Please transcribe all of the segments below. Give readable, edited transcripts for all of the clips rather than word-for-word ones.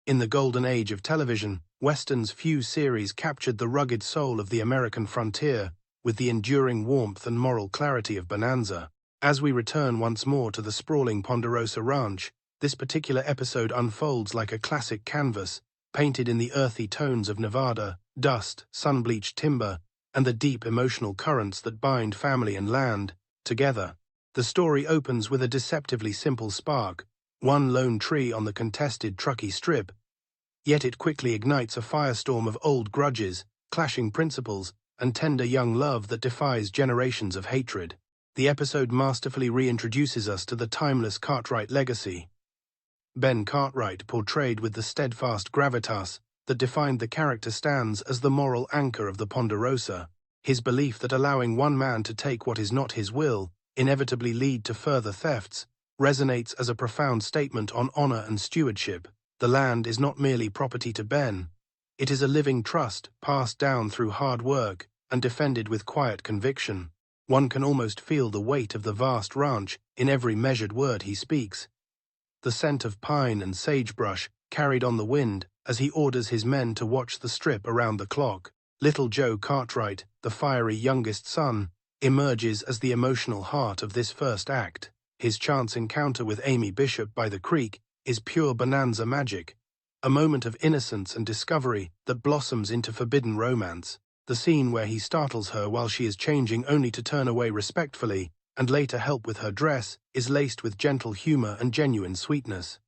In the golden age of television, Western's few series captured the rugged soul of the American frontier with the enduring warmth and moral clarity of Bonanza. As we return once more to the sprawling Ponderosa Ranch, this particular episode unfolds like a classic canvas, painted in the earthy tones of Nevada, dust, sun-bleached timber, and the deep emotional currents that bind family and land together. The story opens with a deceptively simple spark, one lone tree on the contested Truckee Strip, yet it quickly ignites a firestorm of old grudges, clashing principles, and tender young love that defies generations of hatred. The episode masterfully reintroduces us to the timeless Cartwright legacy. Ben Cartwright, portrayed with the steadfast gravitas that defined the character, stands as the moral anchor of the Ponderosa. His belief that allowing one man to take what is not his will inevitably lead to further thefts resonates as a profound statement on honor and stewardship. The land is not merely property to Ben. It is a living trust passed down through hard work and defended with quiet conviction. One can almost feel the weight of the vast ranch in every measured word he speaks. The scent of pine and sagebrush carried on the wind as he orders his men to watch the strip around the clock. Little Joe Cartwright, the fiery youngest son, emerges as the emotional heart of this first act. His chance encounter with Amy Bishop by the creek is pure Bonanza magic, a moment of innocence and discovery that blossoms into forbidden romance. The scene where he startles her while she is changing only to turn away respectfully and later help with her dress is laced with gentle humor and genuine sweetness.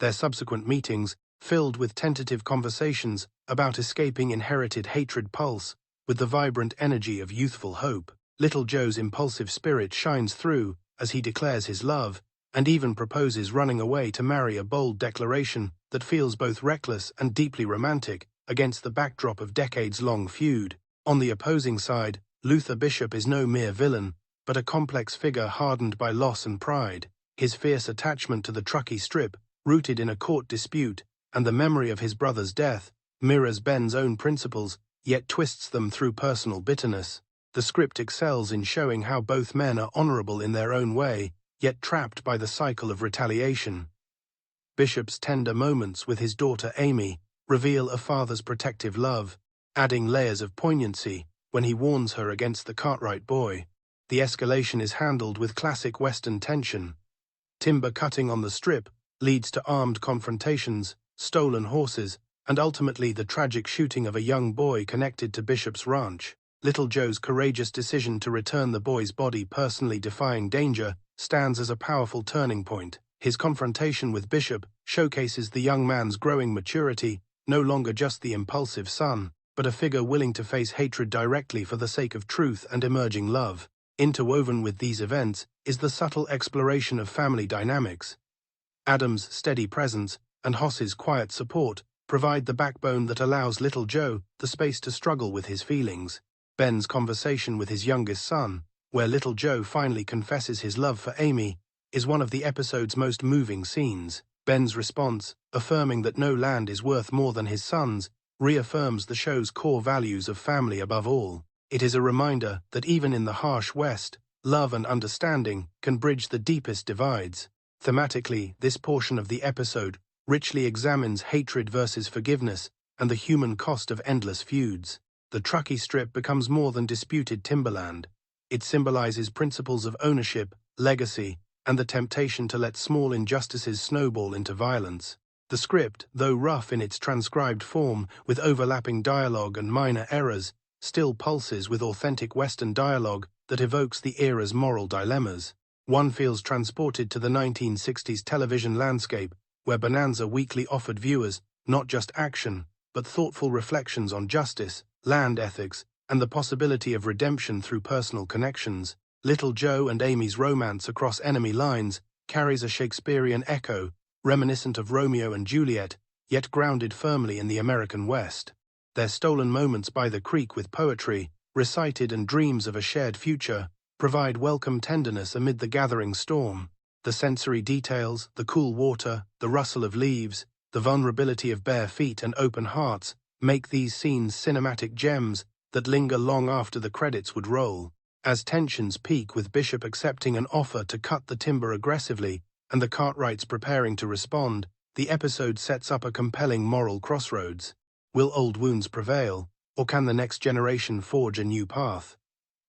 Their subsequent meetings, filled with tentative conversations about escaping inherited hatred, pulse with the vibrant energy of youthful hope. Little Joe's impulsive spirit shines through as he declares his love and even proposes running away to marry, a bold declaration that feels both reckless and deeply romantic against the backdrop of decades-long feud. On the opposing side, Luther Bishop is no mere villain, but a complex figure hardened by loss and pride. His fierce attachment to the Truckee Strip, rooted in a court dispute, and the memory of his brother's death, mirrors Ben's own principles, yet twists them through personal bitterness. The script excels in showing how both men are honorable in their own way, yet trapped by the cycle of retaliation. Bishop's tender moments with his daughter Amy reveal a father's protective love, adding layers of poignancy when he warns her against the Cartwright boy. The escalation is handled with classic Western tension. Timber cutting on the strip leads to armed confrontations, stolen horses, and ultimately the tragic shooting of a young boy connected to Bishop's ranch. Little Joe's courageous decision to return the boy's body, personally defying danger, stands as a powerful turning point. His confrontation with Bishop showcases the young man's growing maturity, no longer just the impulsive son, but a figure willing to face hatred directly for the sake of truth and emerging love. Interwoven with these events is the subtle exploration of family dynamics. Adam's steady presence and Hoss's quiet support provide the backbone that allows little Joe the space to struggle with his feelings. Ben's conversation with his youngest son, where little Joe finally confesses his love for Amy, is one of the episode's most moving scenes. Ben's response, affirming that no land is worth more than his son's, reaffirms the show's core values of family above all. It is a reminder that even in the harsh West, love and understanding can bridge the deepest divides. Thematically, this portion of the episode richly examines hatred versus forgiveness and the human cost of endless feuds. The Truckee Strip becomes more than disputed timberland. It symbolizes principles of ownership, legacy, and the temptation to let small injustices snowball into violence. The script, though rough in its transcribed form with overlapping dialogue and minor errors, still pulses with authentic Western dialogue that evokes the era's moral dilemmas. One feels transported to the 1960s television landscape, where Bonanza weekly offered viewers not just action, but thoughtful reflections on justice, land ethics, and the possibility of redemption through personal connections. Little Joe and Amy's romance across enemy lines carries a Shakespearean echo, reminiscent of Romeo and Juliet, yet grounded firmly in the American West. Their stolen moments by the creek with poetry, recited and dreams of a shared future, provide welcome tenderness amid the gathering storm. The sensory details, the cool water, the rustle of leaves, the vulnerability of bare feet and open hearts, make these scenes cinematic gems that linger long after the credits would roll. As tensions peak with Bishop accepting an offer to cut the timber aggressively and the Cartwrights preparing to respond, The episode sets up a compelling moral crossroads. Will old wounds prevail, or can the next generation forge a new path?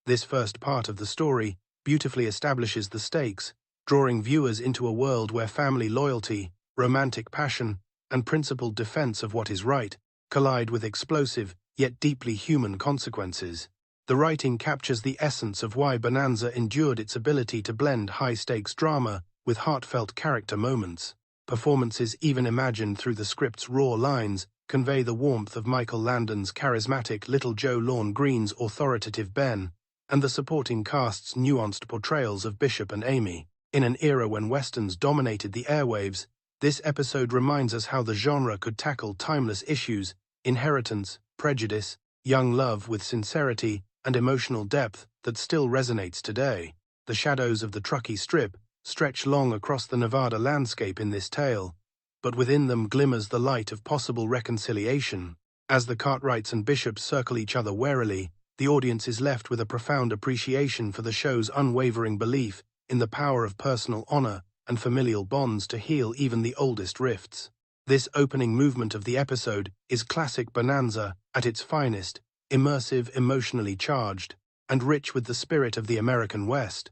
This first part of the story beautifully establishes the stakes, drawing viewers into a world where family loyalty, romantic passion, and principled defense of what is right collide with explosive, yet deeply human consequences. The writing captures the essence of why Bonanza endured its ability to blend high-stakes drama with heartfelt character moments. Performances even imagined through the script's raw lines convey the warmth of Michael Landon's charismatic Little Joe Lorne Green's authoritative Ben, and the supporting cast's nuanced portrayals of Bishop and Amy. In an era when westerns dominated the airwaves, this episode reminds us how the genre could tackle timeless issues: inheritance, prejudice, young love with sincerity and emotional depth that still resonates today. The shadows of the Truckee Strip stretch long across the Nevada landscape in this tale, but within them glimmers the light of possible reconciliation. As the Cartwrights and Bishops circle each other warily, the audience is left with a profound appreciation for the show's unwavering belief in the power of personal honor and familial bonds to heal even the oldest rifts. This opening movement of the episode is classic Bonanza at its finest, immersive, emotionally charged, and rich with the spirit of the American West.